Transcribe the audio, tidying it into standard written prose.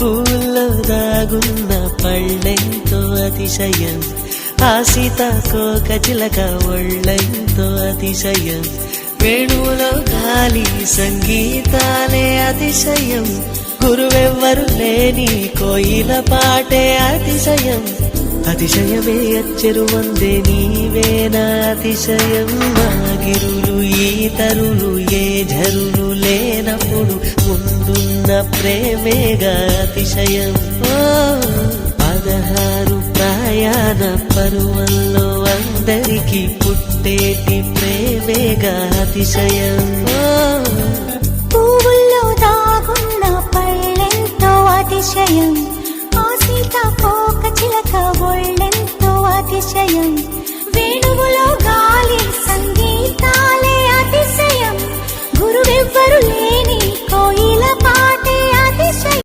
పూల్లో దాగున్న పళ్ళెంతో అతిశయం, ఆ సీతాకోక చిలక ఒళ్ళెంతో అతిశయం, వేణువులో గాలి సంగీతాలే అతిశయం, గురువెవ్వరు లేని కోయిల పాటే అతిశయం, అతిశయమే అచ్చెరు వందే నీవేనా అతిశయం, మాగిరులు ఈతరులు ఏ ఝరులు లేనప్పుడు ముందున్న ప్రేమేగా అతిశయం. 16 ప్రయాణ పరువల్లో అందరికీ పుట్టేటి ప్రేమేగా అతిశయం. పువ్వుల్లో దాగున్న పళ్ళెంతో అతిశయం, ఆ సీతాకోక చిలక ఒళ్ళెంతో అతిశయం,